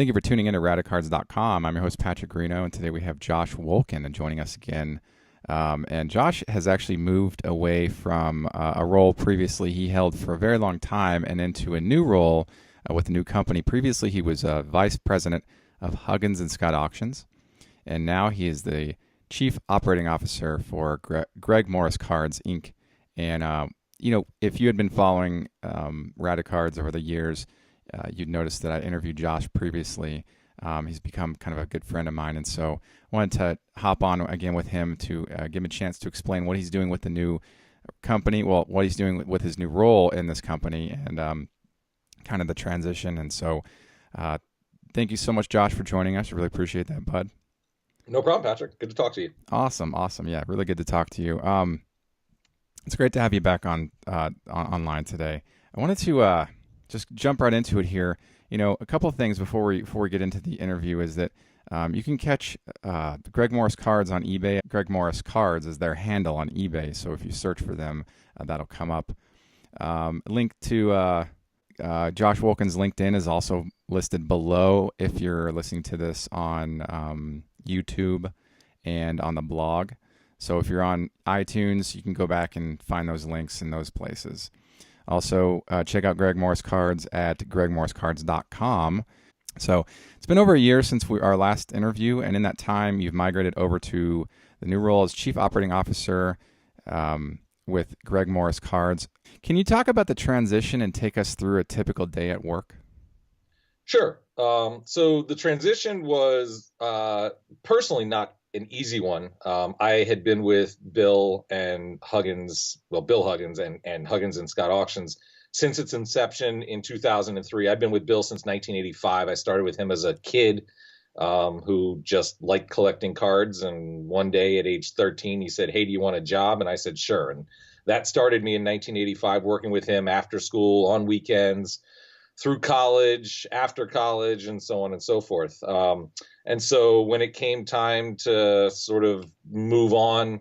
Thank you for tuning in to Radicards.com. I'm your host, Patrick Greeno, and today we have Josh Wulkan joining us again. And Josh has actually moved away from a role previously he held for a very long time and into a new role with a new company. Previously, he was vice president of Huggins and Scott Auctions, and now he is the chief operating officer for Greg Morris Cards, Inc. And, if you had been following Radicards over the years, you'd noticed that I interviewed Josh previously. He's become kind of a good friend of mine, and so I wanted to hop on again with him to give him a chance to explain what he's doing with the new company, well, what he's doing with his new role in this company, and kind of the transition. And so thank you so much, Josh, for joining us. I really appreciate that, bud. No problem, Patrick. Good to talk to you. Awesome. Yeah, really good to talk to you. It's great to have you back online today. I wanted to just jump right into it here. A couple of things before we get into the interview is that you can catch Greg Morris Cards on eBay. Greg Morris Cards is their handle on eBay, so if you search for them, that'll come up. Link to Josh Wulkan's LinkedIn is also listed below if you're listening to this on YouTube and on the blog. So if you're on iTunes, you can go back and find those links in those places. Also, check out Greg Morris Cards at gregmorriscards.com. So it's been over a year since our last interview, and in that time, you've migrated over to the new role as Chief Operating Officer with Greg Morris Cards. Can you talk about the transition and take us through a typical day at work? Sure. So the transition was personally not an easy one. I had been with Bill Huggins and Huggins and Scott Auctions since its inception in 2003. I've been with Bill since 1985. I started with him as a kid who just liked collecting cards. And one day at age 13, he said, "Hey, do you want a job?" And I said, "Sure." And that started me in 1985 working with him after school, on weekends, through college, after college, and so on and so forth. And so when it came time to sort of move on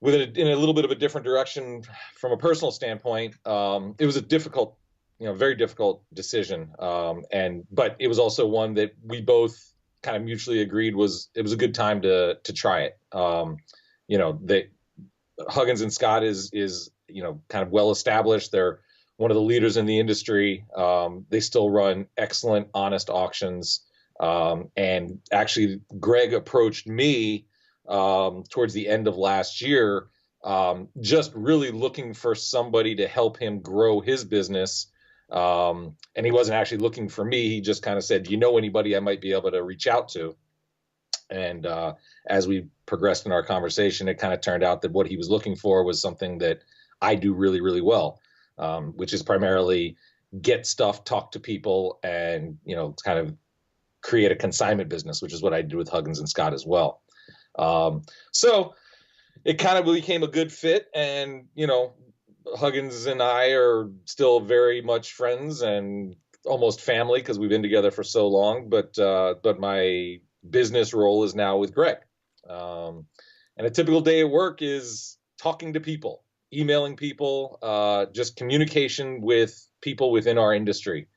with it in a little bit of a different direction from a personal standpoint, it was a difficult, very difficult decision. But it was also one that we both kind of mutually agreed it was a good time to try it. Huggins and Scott is kind of well established. They're one of the leaders in the industry. They still run excellent, honest auctions. And actually, Greg approached me towards the end of last year, just really looking for somebody to help him grow his business. And he wasn't actually looking for me. He just kind of said, "Do you know anybody I might be able to reach out to?" And as we progressed in our conversation, it kind of turned out that what he was looking for was something that I do really, really well. Which is primarily get stuff, talk to people, and kind of create a consignment business, which is what I did with Huggins and Scott as well. So it kind of became a good fit, and Huggins and I are still very much friends and almost family because we've been together for so long. But my business role is now with Greg, and a typical day at work is talking to people, emailing people, just communication with people within our industry.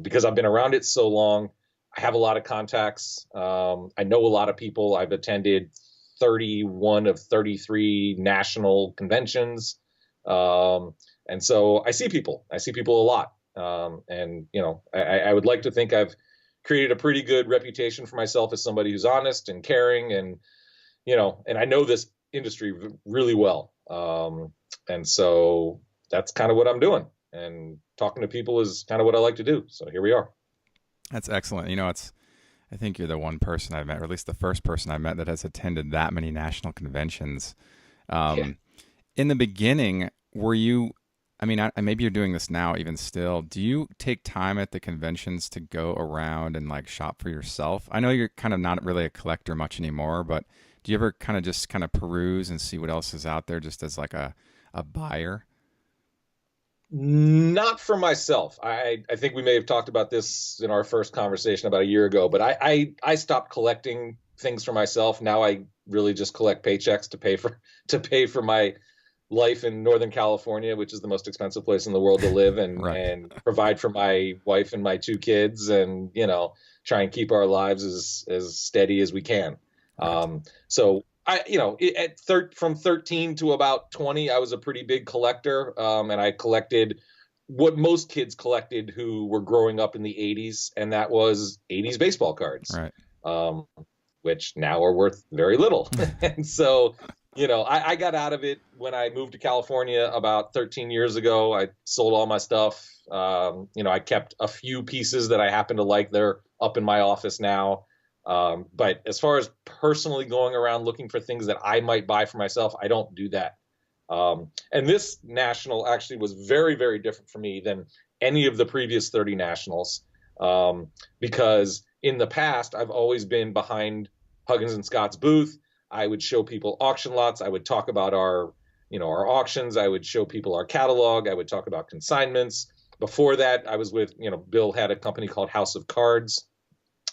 Because I've been around it so long, I have a lot of contacts. I know a lot of people. I've attended 31 of 33 national conventions. And so I see people. I see people a lot. I would like to think I've created a pretty good reputation for myself as somebody who's honest and caring, and I know this industry really well. And so that's kind of what I'm doing, and talking to people is kind of what I like to do. So here we are. That's excellent. I think you're the one person I've met, or at least the first person I met that has attended that many national conventions. Yeah. In the beginning, were you, maybe you're doing this now even still. Do you take time at the conventions to go around and like shop for yourself? I know you're kind of not really a collector much anymore, but do you ever kind of peruse and see what else is out there just as like a buyer? Not for myself. I think we may have talked about this in our first conversation about a year ago, but I stopped collecting things for myself. Now I really just collect paychecks to pay for my life in Northern California, which is the most expensive place in the world to live, Right. and provide for my wife and my two kids, and try and keep our lives as steady as we can. Right. So I, from 13 to about 20, I was a pretty big collector, and I collected what most kids collected who were growing up in the 80s, and that was 80s baseball cards, Right. um, which now are worth very little. And so, I got out of it when I moved to California about 13 years ago. I sold all my stuff. I kept a few pieces that I happen to like. They're up in my office now. But as far as personally going around looking for things that I might buy for myself, I don't do that. And this national actually was very, very different for me than any of the previous 30 nationals, because in the past, I've always been behind Huggins and Scott's booth. I would show people auction lots. I would talk about our auctions. I would show people our catalog. I would talk about consignments. Before that, I was with, Bill had a company called House of Cards,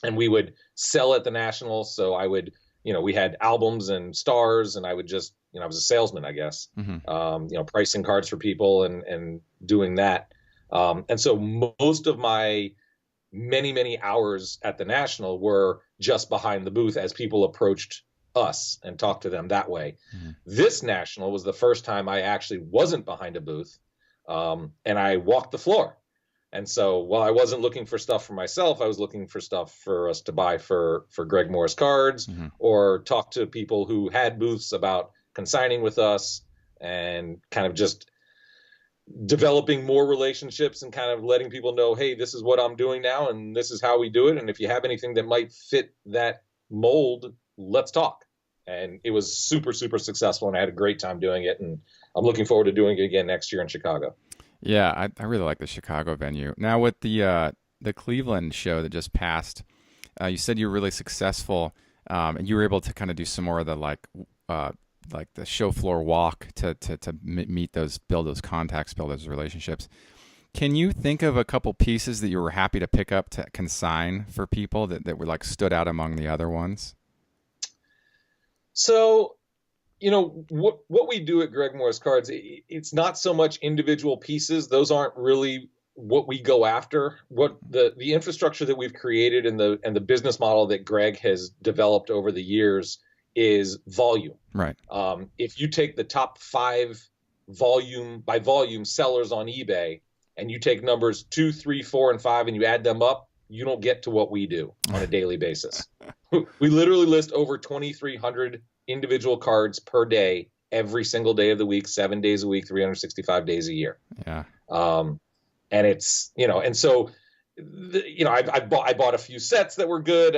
and we would sell at the Nationals. So I would, we had albums and stars, and I would just, I was a salesman, I guess, pricing cards for people and doing that. And so most of my many, many hours at the National were just behind the booth as people approached us and talked to them that way. This National was the first time I actually wasn't behind a booth, and I walked the floor. And so while I wasn't looking for stuff for myself, I was looking for stuff for us to buy for Greg Morris cards, or talk to people who had booths about consigning with us, and kind of just developing more relationships and kind of letting people know, hey, this is what I'm doing now and this is how we do it. And if you have anything that might fit that mold, let's talk. And it was super, super successful, and I had a great time doing it. And I'm looking forward to doing it again next year in Chicago. Yeah, I really like the Chicago venue. Now with the Cleveland show that just passed, you said you were really successful, and you were able to kind of do some more of the like the show floor walk to meet those, build those contacts, build those relationships. Can you think of a couple pieces that you were happy to pick up to consign for people that were like stood out among the other ones? So, what we do at Greg Morris Cards, it's not so much individual pieces. Those aren't really what we go after. What the infrastructure that we've created, and the business model that Greg has developed over the years, is volume. Right. If you take the top 5 volume by volume sellers on eBay, and you take numbers 2, 3, 4, and 5, and you add them up, you don't get to what we do on a daily basis. We literally list over 2,300 individual cards per day, every single day of the week, 7 days a week, 365 days a year. Yeah. And it's, and so, I bought a few sets that were good,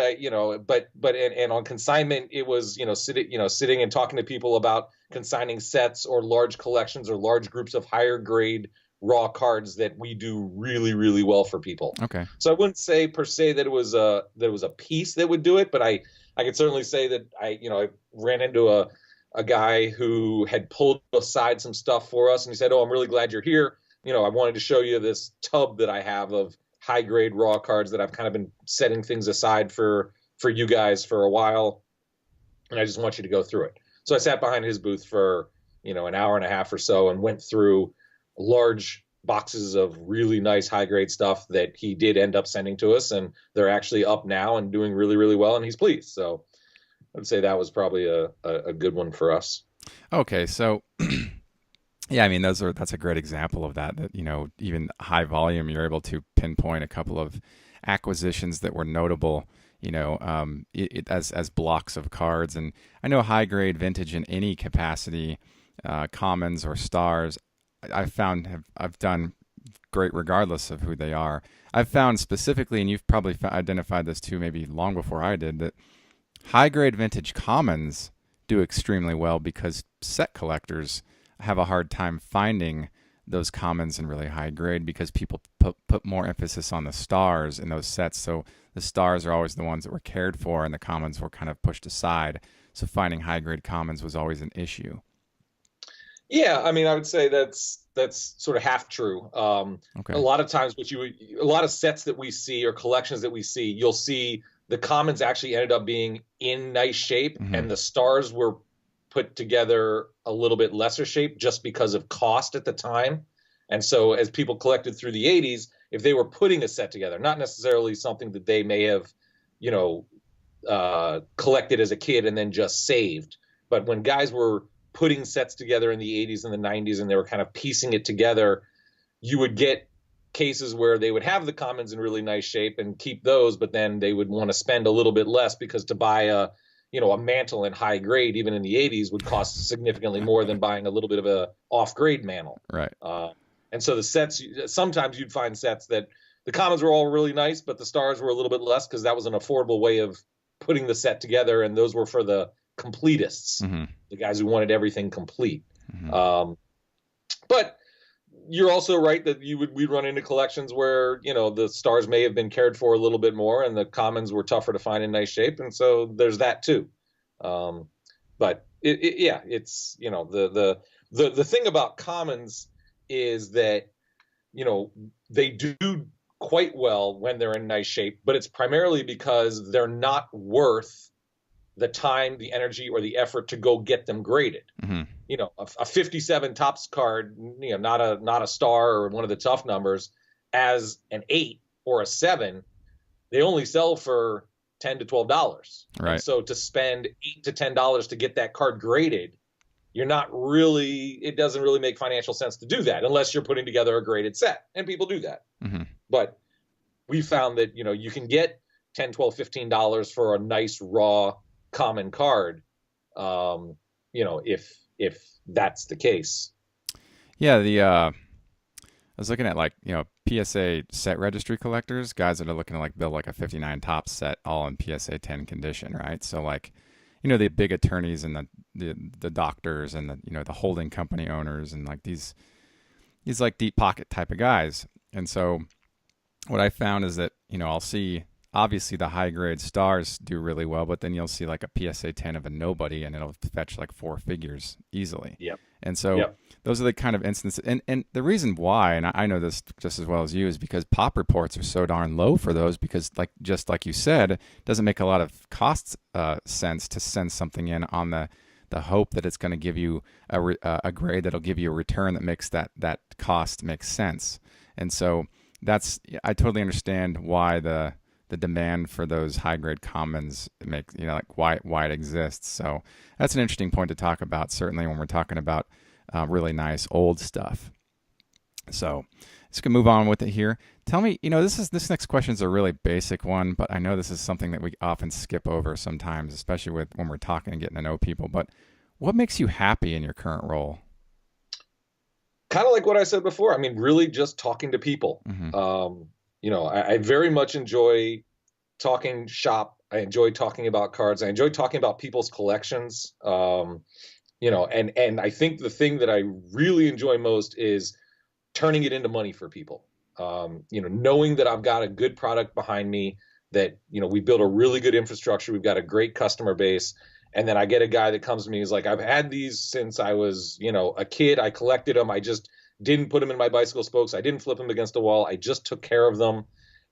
but on consignment, it was, sitting and talking to people about consigning sets or large collections or large groups of higher grade raw cards that we do really, really well for people. Okay. So I wouldn't say per se that it was a piece that would do it, but I could certainly say that I ran into a guy who had pulled aside some stuff for us, and he said, "Oh, I'm really glad you're here. I wanted to show you this tub that I have of high grade raw cards that I've kind of been setting things aside for you guys for a while, and I just want you to go through it." So I sat behind his booth for an hour and a half or so, and went through large boxes of really nice high grade stuff that he did end up sending to us, and they're actually up now and doing really, really well, and he's pleased. So I'd say that was probably a good one for us. Okay, so yeah, I mean that's a great example of that even high volume, you're able to pinpoint a couple of acquisitions that were notable, as blocks of cards. And I know high grade vintage in any capacity, commons or stars, I've done great regardless of who they are. I've found specifically, and you've probably identified this too, maybe long before I did, that high grade vintage commons do extremely well because set collectors have a hard time finding those commons in really high grade, because people put more emphasis on the stars in those sets. So the stars are always the ones that were cared for, and the commons were kind of pushed aside. So finding high grade commons was always an issue. Yeah, I mean, I would say that's sort of half true. Okay. A lot of times, a lot of sets that we see or collections that we see, you'll see the commons actually ended up being in nice shape, and the stars were put together a little bit lesser shape just because of cost at the time. And so as people collected through the 80s, if they were putting a set together, not necessarily something that they may have, you know, collected as a kid and then just saved, but when guys were putting sets together in the 80s and the 90s and they were kind of piecing it together, you would get cases where they would have the commons in really nice shape and keep those, but then they would want to spend a little bit less because to buy a, you know, a mantle in high grade, even in the 80s, would cost significantly more than buying a little bit of a off grade mantle. Right. And so the sets, sometimes you'd find sets that the commons were all really nice, but the stars were a little bit less because that was an affordable way of putting the set together. And those were for the completists, the guys who wanted everything complete. But you're also right that we'd run into collections where, you know, the stars may have been cared for a little bit more and the commons were tougher to find in nice shape. And so there's that too. But yeah, it's, you know, the thing about commons is that, you know, they do quite well when they're in nice shape, but it's primarily because they're not worth the time, the energy, or the effort to go get them graded. You know, a 57 tops card, you know, not a star or one of the tough numbers, as an 8 or a 7, they only sell for $10 to $12. Right. And so to spend $8 to $10 to get that card graded, it doesn't really make financial sense to do that unless you're putting together a graded set, and people do that. But we found that, you know, you can get $10, $12, $15 for a nice raw common card, you know, if that's the case. Yeah, I was looking at, like, you know, PSA set registry collectors, guys that are looking to like build like a 59 top set all in PSA 10 condition, right? So like, you know, the big attorneys and the doctors and the, you know, the holding company owners and like these like deep pocket type of guys. And so what I found is that, you know, I'll see obviously the high grade stars do really well, but then you'll see like a PSA 10 of a nobody and it'll fetch like 4 figures easily. Yep. And so those are the kind of instances. And the reason why, and I know this just as well as you, is because pop reports are so darn low for those because, like, just like you said, it doesn't make a lot of cost sense to send something in on the hope that it's going to give you a grade that'll give you a return that makes that cost make sense. And so I totally understand why the demand for those high grade commons make, you know, like why it exists. So that's an interesting point to talk about, certainly when we're talking about really nice old stuff. So let's go move on with it here. Tell me, you know, this next question is a really basic one, but I know this is something that we often skip over sometimes, especially when we're talking and getting to know people. But what makes you happy in your current role? Kind of like what I said before. I mean, really just talking to people. You know, I very much enjoy talking shop. I enjoy talking about cards. I enjoy talking about people's collections. You know, and I think the thing that I really enjoy most is turning it into money for people. You know, knowing that I've got a good product behind me, that, you know, we built a really good infrastructure. We've got a great customer base. And then I get a guy that comes to me, he's like, I've had these since I was, you know, a kid. I collected them. I just didn't put them in my bicycle spokes. I didn't flip them against a wall. I just took care of them.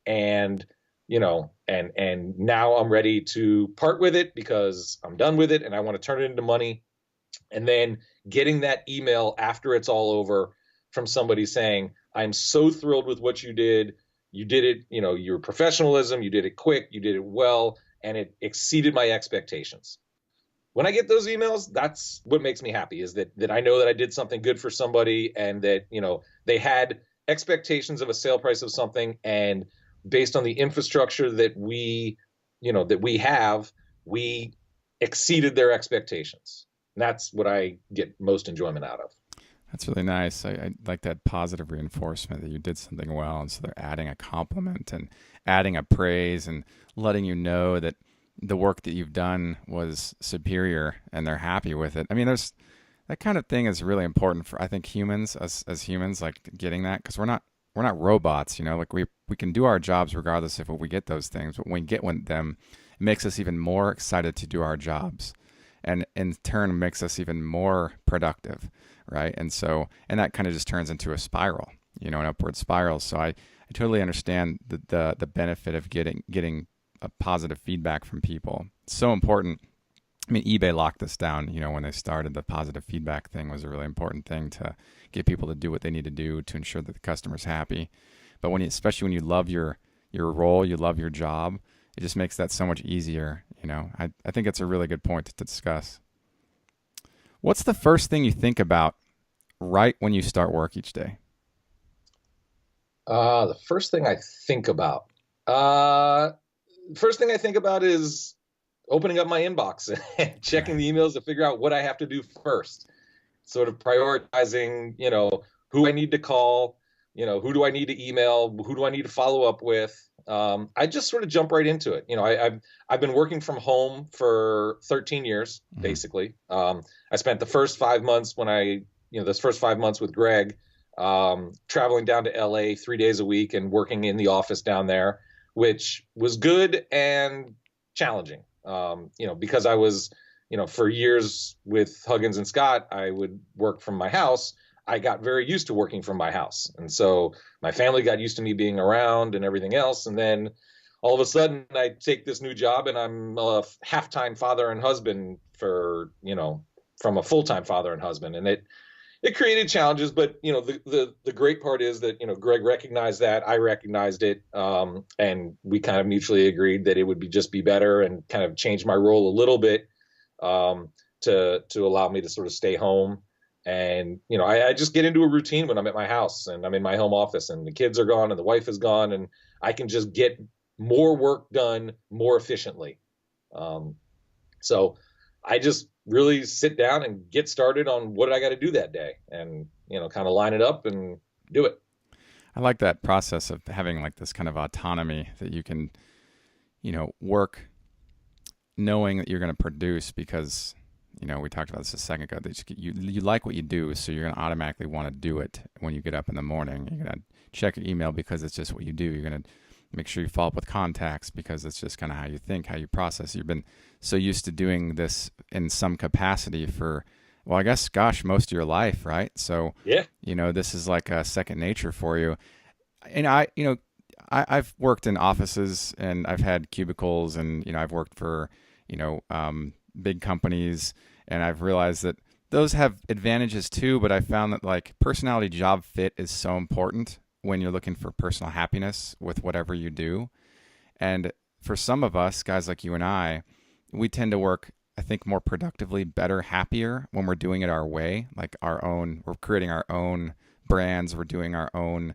And, you know, and now I'm ready to part with it because I'm done with it and I want to turn it into money. And then getting that email after it's all over from somebody saying, I'm so thrilled with what you did. You did it, you know, your professionalism, you did it quick, you did it well, and it exceeded my expectations. When I get those emails, that's what makes me happy, is that I know that I did something good for somebody and that, you know, they had expectations of a sale price of something, and based on the infrastructure that we have, we exceeded their expectations. And that's what I get most enjoyment out of. That's really nice. I like that positive reinforcement that you did something well. And so they're adding a compliment and adding a praise and letting you know that the work that you've done was superior and they're happy with it. I mean, there's that kind of thing is really important for, I think, humans, as humans, like getting that, because we're not robots, you know, like we can do our jobs regardless if we get those things, but when we get them, it makes us even more excited to do our jobs, and in turn makes us even more productive, right? And so, and that kind of just turns into a spiral, you know, an upward spiral. So I totally understand the benefit of getting a positive feedback from people. It's so important. I mean, eBay locked this down, when they started. The positive feedback thing was a really important thing to get people to do what they need to do to ensure that the customer's happy. But especially when you love your role, you love your job, it just makes that so much easier. I think it's a really good point to discuss. What's the first thing you think about right when you start work each day? The first thing I think about, uh, first thing I think about is opening up my inbox and checking the emails to figure out what I have to do first. Sort of prioritizing, who I need to call, who do I need to email, who do I need to follow up with. I just sort of jump right into it. I've been working from home for 13 years, basically. I spent the first 5 months this first 5 months with Greg, traveling down to LA 3 days a week and working in the office down there, which was good and challenging. Because I was, for years with Huggins and Scott, I would work from my house. I got very used to working from my house. And so my family got used to me being around and everything else. And then all of a sudden I take this new job and I'm a half-time father and husband from a full-time father and husband. And it created challenges, but the great part is that Greg recognized that, I recognized it, and we kind of mutually agreed that it would just be better and kind of change my role a little bit to allow me to sort of stay home. And I just get into a routine when I'm at my house and I'm in my home office and the kids are gone and the wife is gone, and I can just get more work done more efficiently. So I just really sit down and get started on what I got to do that day, and kind of line it up and do it. I like that process of having like this kind of autonomy that you can, work knowing that you're going to produce, because we talked about this a second ago. You like what you do, so you're going to automatically want to do it when you get up in the morning. You're going to check your email because it's just what you do. You're going to make sure you follow up with contacts because it's just kind of how you think, how you process. You've been so used to doing this in some capacity for, well, I guess, gosh, most of your life, right? So, yeah, this is like a second nature for you. And I've worked in offices and I've had cubicles, and I've worked for big companies, and I've realized that those have advantages too, but I found that like personality job fit is so important when you're looking for personal happiness with whatever you do. And for some of us, guys like you and I, we tend to work, I think, more productively, better, happier when we're doing it our way, like we're creating our own brands, we're doing our own,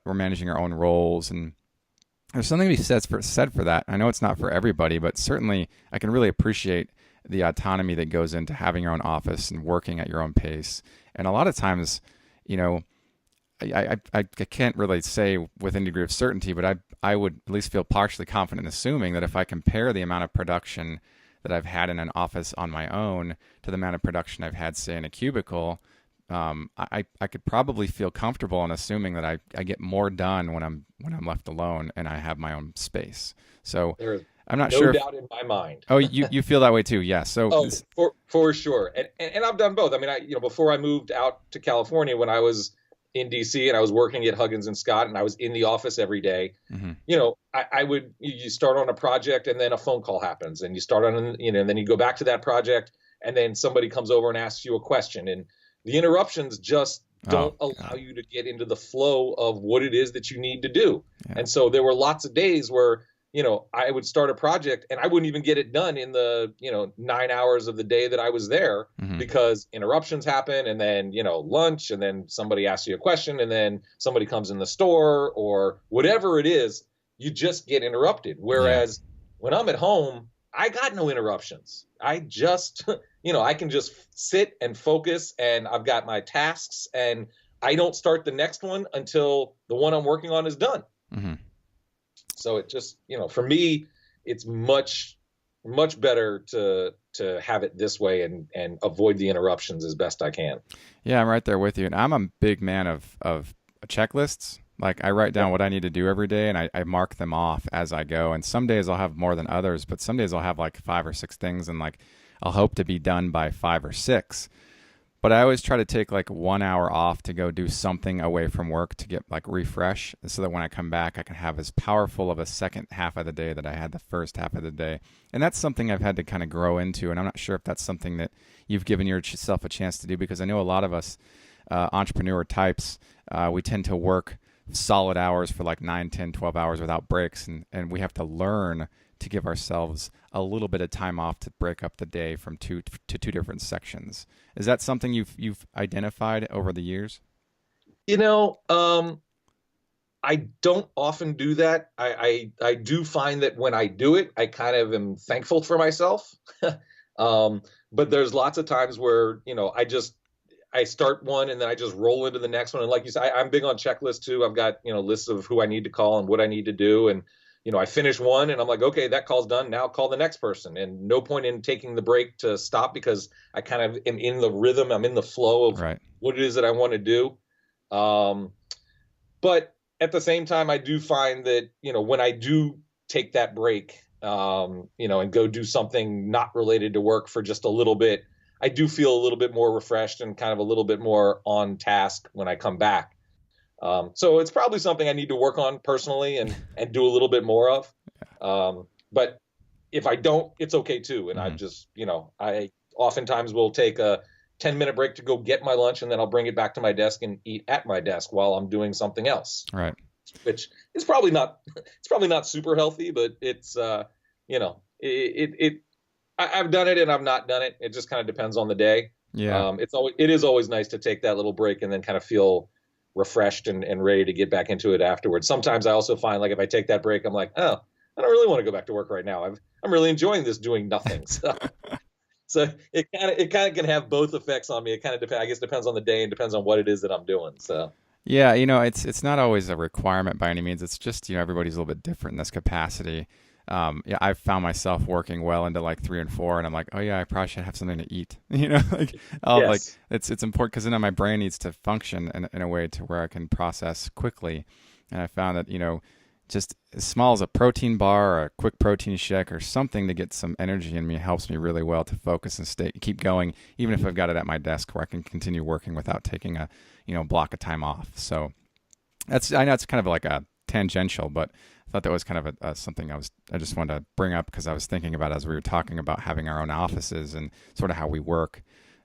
we're managing our own roles. And there's something to be said for that. I know it's not for everybody, but certainly I can really appreciate the autonomy that goes into having your own office and working at your own pace. And a lot of times, I can't really say with any degree of certainty, but I would at least feel partially confident in assuming that if I compare the amount of production that I've had in an office on my own to the amount of production I've had, say, in a cubicle, I could probably feel comfortable in assuming that I get more done when I'm left alone and I have my own space. So there's I'm not no sure. doubt in my mind. Oh, you feel that way too? Yeah. So For sure. And I've done both. I mean, before I moved out to California, when I was in DC and I was working at Huggins and Scott and I was in the office every day, you start on a project and then a phone call happens and you start on, and then you go back to that project and then somebody comes over and asks you a question, and the interruptions just don't allow you to get into the flow of what it is that you need to do. Yeah. And so there were lots of days where, I would start a project and I wouldn't even get it done in the, 9 hours of the day that I was there, because interruptions happen, and then, lunch, and then somebody asks you a question, and then somebody comes in the store or whatever it is, you just get interrupted. Whereas when I'm at home, I got no interruptions. I just, I can just sit and focus, and I've got my tasks, and I don't start the next one until the one I'm working on is done. Mm-hmm. So it just, for me, it's much, much better to have it this way and avoid the interruptions as best I can. Yeah, I'm right there with you. And I'm a big man of checklists. Like I write down what I need to do every day, and I mark them off as I go. And some days I'll have more than others, but some days I'll have like 5 or 6 things, and like I'll hope to be done by 5 or 6. But I always try to take like 1 hour off to go do something away from work to get like refresh so that when I come back, I can have as powerful of a second half of the day that I had the first half of the day. And that's something I've had to kind of grow into. And I'm not sure if that's something that you've given yourself a chance to do, because I know a lot of us entrepreneur types, we tend to work solid hours for like 9, 10, 12 hours without breaks. And we have to learn to give ourselves a little bit of time off to break up the day from two different sections. Is that something you've identified over the years? You know, I don't often do that. I do find that when I do it, I kind of am thankful for myself. But there's lots of times where, I start one and then I just roll into the next one. And like you said, I'm big on checklists too. I've got, lists of who I need to call and what I need to do. And, I finish one and I'm like, okay, that call's done. Now call the next person. And no point in taking the break to stop, because I kind of am in the rhythm. I'm in the flow of Right. what it is that I want to do. But at the same time, I do find that, when I do take that break, and go do something not related to work for just a little bit, I do feel a little bit more refreshed and kind of a little bit more on task when I come back. So it's probably something I need to work on personally and do a little bit more of. But if I don't, it's okay too. And I just, I oftentimes will take a 10-minute break to go get my lunch, and then I'll bring it back to my desk and eat at my desk while I'm doing something else. Right. Which is probably not super healthy, but it's, I've done it and I've not done it. It just kind of depends on the day. Yeah. It is always nice to take that little break and then kind of feel refreshed and ready to get back into it afterwards. Sometimes I also find, like, if I take that break, I'm like, oh, I don't really want to go back to work right now. I'm really enjoying this doing nothing. So it kind of can have both effects on me. It kind of depends. I guess depends on the day and depends on what it is that I'm doing. So. Yeah, it's not always a requirement by any means. It's just, everybody's a little bit different in this capacity. Yeah, I've found myself working well into like 3 and 4, and I'm like, oh yeah, I probably should have something to eat. Like, Yes. like it's important because then my brain needs to function in a way to where I can process quickly. And I found that, just as small as a protein bar or a quick protein shake or something to get some energy in me helps me really well to focus and keep going, even if I've got it at my desk where I can continue working without taking a, block of time off. So I know it's kind of like a tangential, but I thought that was kind of something I just wanted to bring up because I was thinking about as we were talking about having our own offices and sort of how we work,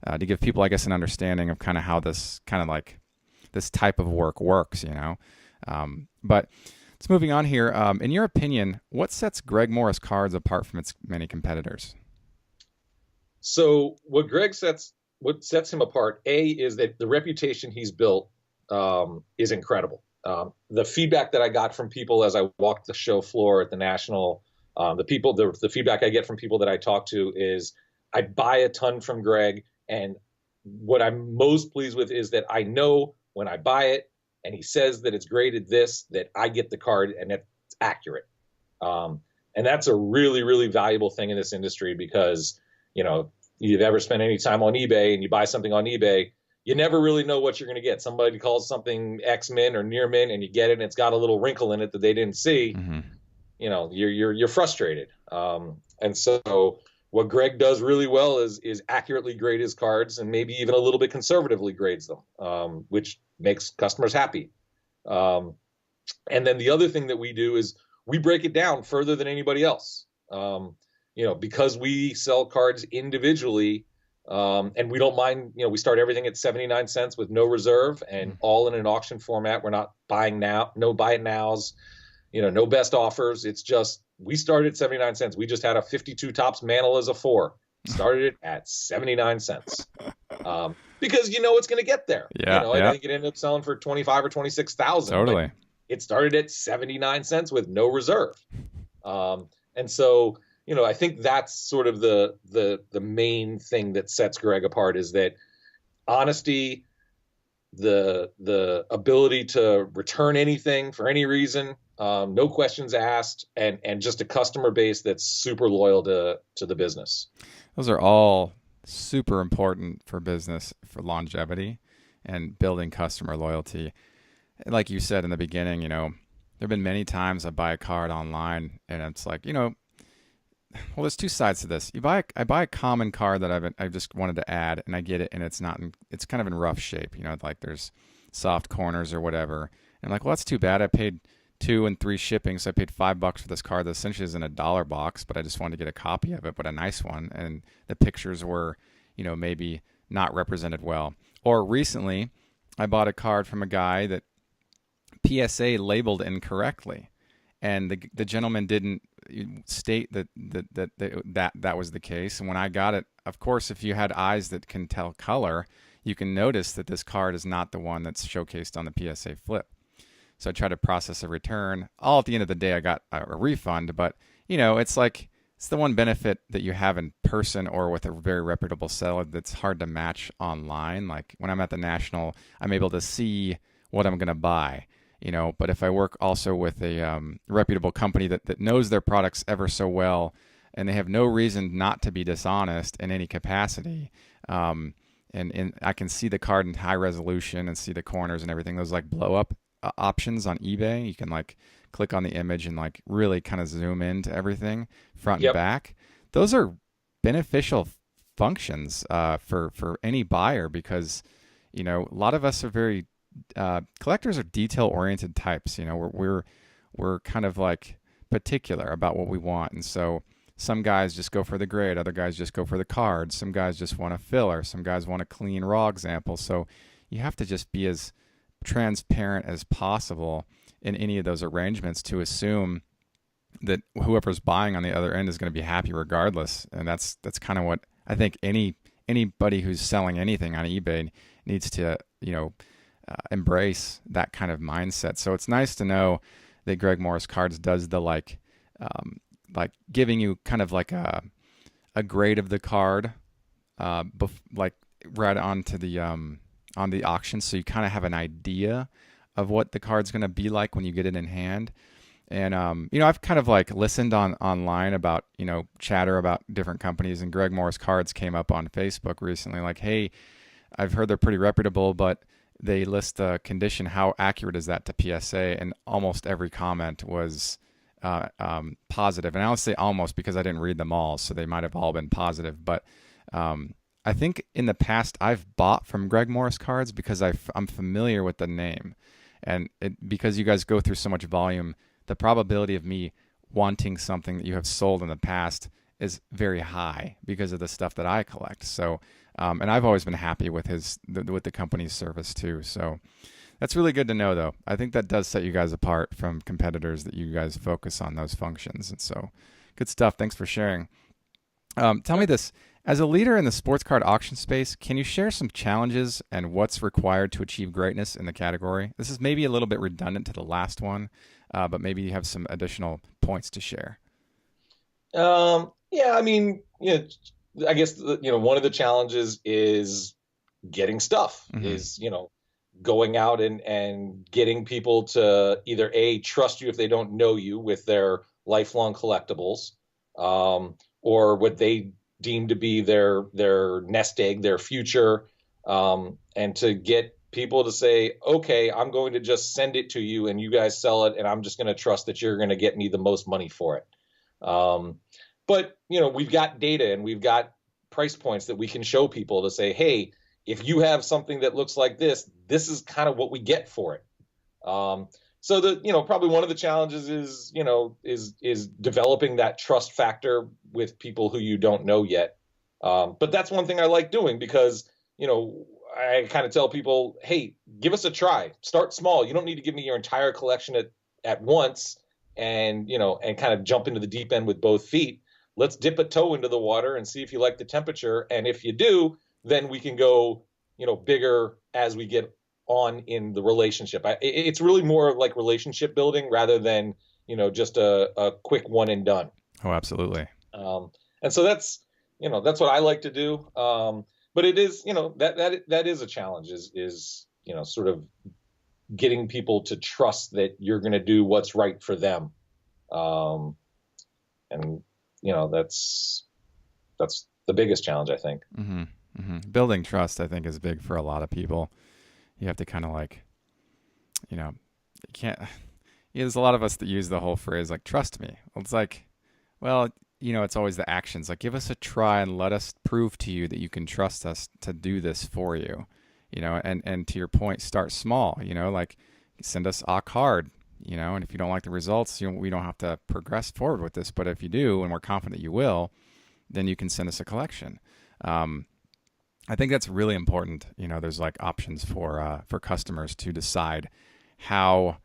to give people, I guess, an understanding of kind of how this kind of like this type of work works, But let's moving on here. In your opinion, what sets Greg Morris Cards apart from its many competitors? So what sets him apart, is that the reputation he's built is incredible. The feedback that I got from people as I walked the show floor at the National, the feedback I get from people that I talk to is I buy a ton from Greg, and what I'm most pleased with is that I know when I buy it and he says that it's graded this, that I get the card and it's accurate. And that's a really, really valuable thing in this industry because, you've ever spent any time on eBay and you buy something on eBay, you never really know what you're going to get. Somebody calls something X min or near min and you get it and it's got a little wrinkle in it that they didn't see. Mm-hmm. You're frustrated. And so what Greg does really well is accurately grade his cards and maybe even a little bit conservatively grades them, which makes customers happy. And then the other thing that we do is we break it down further than anybody else. Because we sell cards individually, and we don't mind, we start everything at 79 cents with no reserve and all in an auction format. We're not buying now, no buy it nows, no best offers. It's just, we started at 79 cents. We just had a 52 tops Mantle as a 4, started it at 79 cents. Because it's going to get there. Yeah, I think it ended up selling for 25 or 26,000. Totally. It started at 79 cents with no reserve. And so, I think that's sort of the main thing that sets Greg apart is that honesty, the ability to return anything for any reason, no questions asked, and just a customer base that's super loyal to the business. Those are all super important for business, for longevity and building customer loyalty. Like you said in the beginning, there have been many times I buy a card online and it's like, well, there's two sides to this. I buy a common card that I've just wanted to add, and I get it, and it's kind of in rough shape. Like there's soft corners or whatever. And I'm like, well, that's too bad. I paid 2 and 3 shipping, so I paid $5 for this card that essentially is in a dollar box, but I just wanted to get a copy of it, but a nice one. And the pictures were, maybe not represented well. Or recently, I bought a card from a guy that PSA labeled incorrectly, and the gentleman didn't state that was the case. And when I got it, of course, if you had eyes that can tell color, you can notice that this card is not the one that's showcased on the PSA flip. So I tried to process a return. All at the end of the day, I got a refund. But it's like it's the one benefit that you have in person or with a very reputable seller that's hard to match online. Like when I'm at the National, I'm able to see what I'm going to buy. But if I work also with a reputable company that knows their products ever so well, and they have no reason not to be dishonest in any capacity, and I can see the card in high resolution and see the corners and everything. Those like blow up options on eBay, you can like click on the image and like really kind of zoom into everything front and Yep. back. Those are beneficial functions for any buyer because a lot of us are very collectors are detail oriented types. We're kind of like particular about what we want, and so some guys just go for the grade, other guys just go for the cards, some guys just want a filler, some guys want a clean raw example. So you have to just be as transparent as possible in any of those arrangements to assume that whoever's buying on the other end is going to be happy regardless. And that's kind of what I think anybody who's selling anything on eBay needs to embrace that kind of mindset. So it's nice to know that Greg Morris Cards does the like giving you kind of like a grade of the card, like right onto the on the auction, so you kind of have an idea of what the card's going to be like when you get it in hand. And I've kind of like listened online about chatter about different companies, and Greg Morris Cards came up on Facebook recently, like, hey, I've heard they're pretty reputable, but they list the condition. How accurate is that to PSA? And almost every comment was positive. And I don't say almost because I didn't read them all, so they might have all been positive. But I think in the past I've bought from Greg Morris Cards because I'm familiar with the name, and because you guys go through so much volume, the probability of me wanting something that you have sold in the past is very high because of the stuff that I collect. So, and I've always been happy with with the company's service too. So that's really good to know, though. I think that does set you guys apart from competitors, that you guys focus on those functions. And so good stuff. Thanks for sharing. Tell me this. As a leader in the sports card auction space, can you share some challenges and what's required to achieve greatness in the category? This is maybe a little bit redundant to the last one, but maybe you have some additional points to share. Yeah, I mean, I guess one of the challenges is getting stuff, Mm-hmm. is going out and getting people to either A, trust you if they don't know you with their lifelong collectibles, or what they deem to be their nest egg, their future, and to get people to say, okay, I'm going to just send it to you and you guys sell it, and I'm just going to trust that you're going to get me the most money for it. But we've got data and we've got price points that we can show people to say, hey, if you have something that looks like this is kind of what we get for it. So probably one of the challenges is developing that trust factor with people who you don't know yet. But that's one thing I like doing because, I kind of tell people, hey, give us a try. Start small. You don't need to give me your entire collection at once and kind of jump into the deep end with both feet. Let's dip a toe into the water and see if you like the temperature. And if you do, then we can go, bigger as we get on in the relationship. It's really more like relationship building rather than, just a quick one and done. Oh, absolutely. And so that's what I like to do. But it is, that is a challenge is sort of getting people to trust that you're going to do what's right for them. And that's the biggest challenge, I think. Mm-hmm. Mm-hmm. Building trust, I think, is big for a lot of people. You have to kind of like, you can't. There's a lot of us that use the whole phrase like "trust me." Well, it's like, well, it's always the actions. Like, give us a try and let us prove to you that you can trust us to do this for you. And to your point, start small. Like, send us a card. And if you don't like the results, we don't have to progress forward with this. But if you do, and we're confident you will, then you can send us a collection. I think that's really important. There's like options for customers to decide how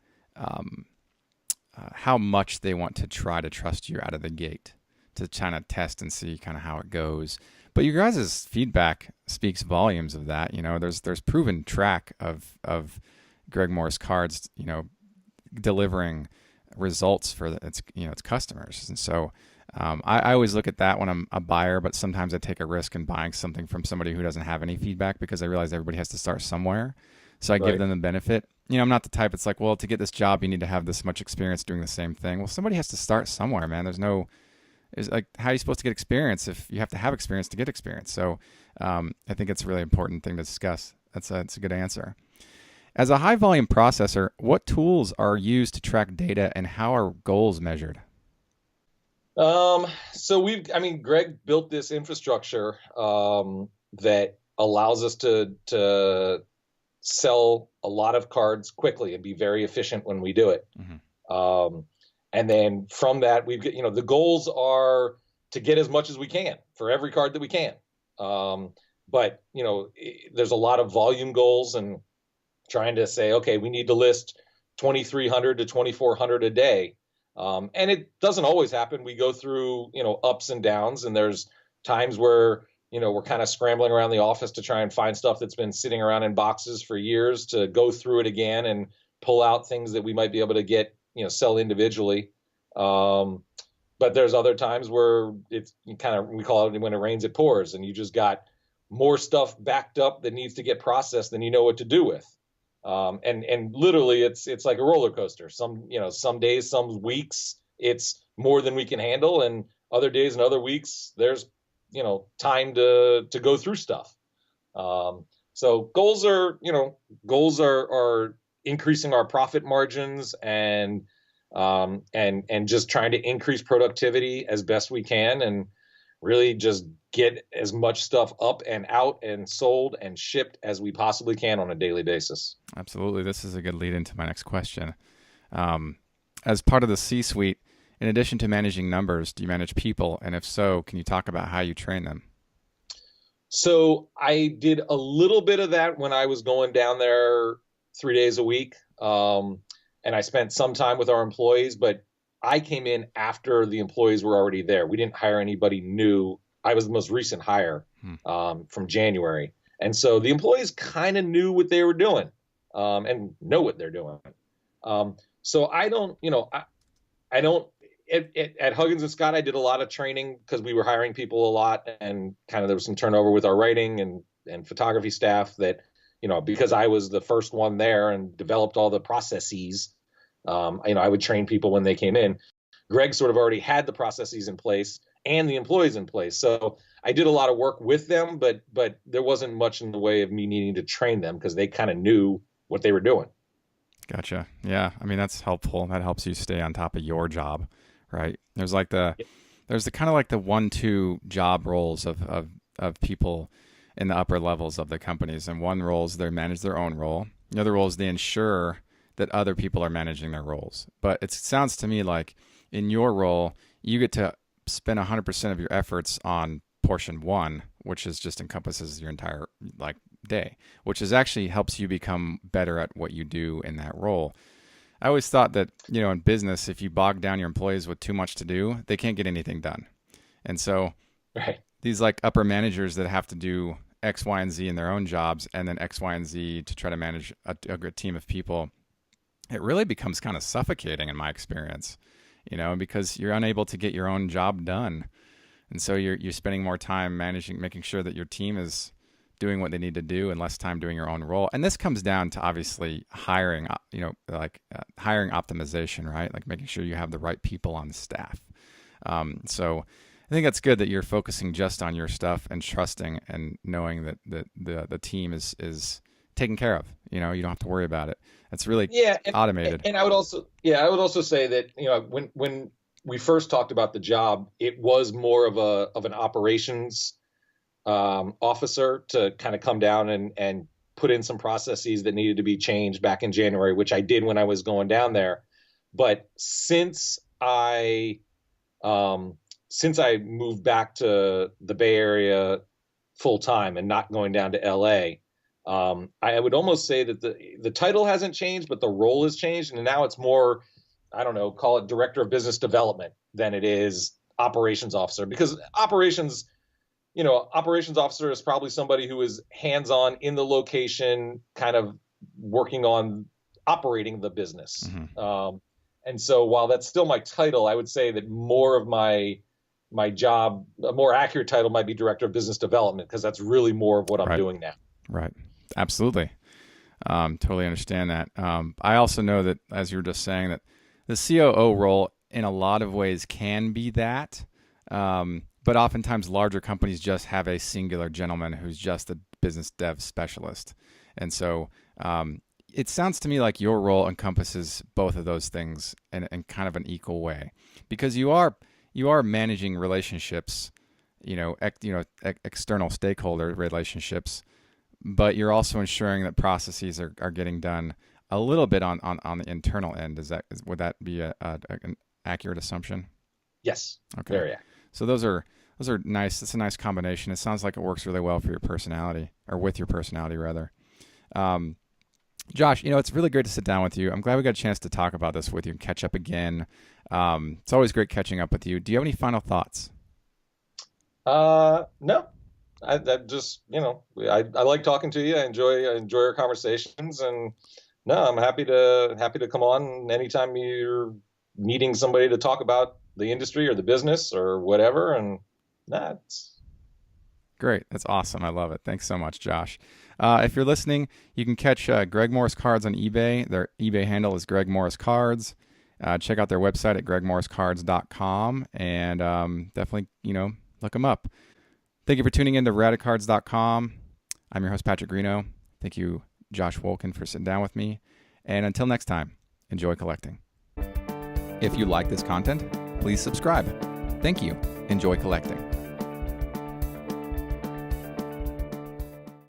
much they want to try to trust you out of the gate, to kind of test and see kind of how it goes. But your guys' feedback speaks volumes of that. There's proven track of Greg Moore's cards, delivering results for its customers. And so I always look at that when I'm a buyer, but sometimes I take a risk in buying something from somebody who doesn't have any feedback, because I realize everybody has to start somewhere. So I give them the benefit. I'm not the type, it's like, well, to get this job, you need to have this much experience doing the same thing. Well, somebody has to start somewhere, man. It's like, how are you supposed to get experience if you have to have experience to get experience? So I think it's a really important thing to discuss. That's a good answer. As a high volume processor, what tools are used to track data, and how are goals measured? So Greg built this infrastructure that allows us to sell a lot of cards quickly and be very efficient when we do it. Mm-hmm. And then from that, we've got, the goals are to get as much as we can for every card that we can. But there's a lot of volume goals, and trying to say, okay, we need to list 2,300 to 2,400 a day. And it doesn't always happen. We go through, ups and downs, and there's times where, we're kind of scrambling around the office to try and find stuff that's been sitting around in boxes for years, to go through it again and pull out things that we might be able to get, sell individually. But there's other times where it's we call it when it rains, it pours, and you just got more stuff backed up that needs to get processed than you know what to do with. And literally it's like a roller coaster. Some days, some weeks, it's more than we can handle, and other days and other weeks, there's, time to go through stuff. So goals are increasing our profit margins and just trying to increase productivity as best we can, and really just get as much stuff up and out and sold and shipped as we possibly can on a daily basis. Absolutely. This is a good lead into my next question. As part of the C-suite, in addition to managing numbers, do you manage people? And if so, can you talk about how you train them? So I did a little bit of that when I was going down there 3 days a week. And I spent some time with our employees, but I came in after the employees were already there. We didn't hire anybody new. I was the most recent hire from January. And so the employees kind of knew what they were doing and know what they're doing. So I don't, at Huggins and Scott, I did a lot of training because we were hiring people a lot, and kind of there was some turnover with our writing and photography staff that, because I was the first one there and developed all the processes, I would train people when they came in. Greg sort of already had the processes in place and the employees in place. So I did a lot of work with them, but there wasn't much in the way of me needing to train them because they kind of knew what they were doing. Gotcha. Yeah. I mean, that's helpful. That helps you stay on top of your job, right? There's the kind of like the 1-2 job roles of people in the upper levels of the companies. And one role is they manage their own role. The other role is they ensure that other people are managing their roles. But it sounds to me like in your role, you get to spend 100% of your efforts on portion one, which is just encompasses your entire day, which is actually helps you become better at what you do in that role. I always thought that, in business, if you bog down your employees with too much to do, they can't get anything done. And so these upper managers that have to do X, Y, and Z in their own jobs, and then X, Y, and Z to try to manage a good team of people, it really becomes kind of suffocating in my experience, because you're unable to get your own job done. And so you're spending more time making sure that your team is doing what they need to do and less time doing your own role. And this comes down to obviously hiring, hiring optimization, right? Like making sure you have the right people on staff. So I think that's good that you're focusing just on your stuff and trusting and knowing that the team is taken care of. You don't have to worry about it. It's really automated. And I would also say that, when we first talked about the job, it was more of an operations officer to kind of come down and put in some processes that needed to be changed back in January, which I did when I was going down there. But since I moved back to the Bay Area full time and not going down to LA, I would almost say that the title hasn't changed, but the role has changed, and now it's more, I don't know, call it director of business development than it is operations officer, because operations officer is probably somebody who is hands-on in the location, kind of working on operating the business. Mm-hmm. And so while that's still my title, I would say that more of my job, a more accurate title might be director of business development, because that's really more of what I'm doing now. Right. Absolutely. Totally understand that. I also know that, as you were just saying, that the COO role in a lot of ways can be that. But oftentimes larger companies just have a singular gentleman who's just a business dev specialist. And so it sounds to me like your role encompasses both of those things in kind of an equal way, because you are managing relationships, external stakeholder relationships, but you're also ensuring that processes are getting done a little bit on the internal end. Would that be an accurate assumption? Yes. Okay. Very accurate. So those are nice. It's a nice combination. It sounds like it works really well for your personality, or with your personality rather. Josh, it's really great to sit down with you. I'm glad we got a chance to talk about this with you and catch up again. It's always great catching up with you. Do you have any final thoughts? No. I just, I like talking to you. I enjoy our conversations, and no, I'm happy to come on anytime you're needing somebody to talk about the industry or the business or whatever. And that's great. That's awesome. I love it. Thanks so much, Josh. If you're listening, you can catch Greg Morris Cards on eBay. Their eBay handle is Greg Morris Cards. Check out their website at gregmorriscards.com, and definitely, look them up. Thank you for tuning in to Radicards.com. I'm your host, Patrick Greeno. Thank you, Josh Wulkan, for sitting down with me. And until next time, enjoy collecting. If you like this content, please subscribe. Thank you. Enjoy collecting.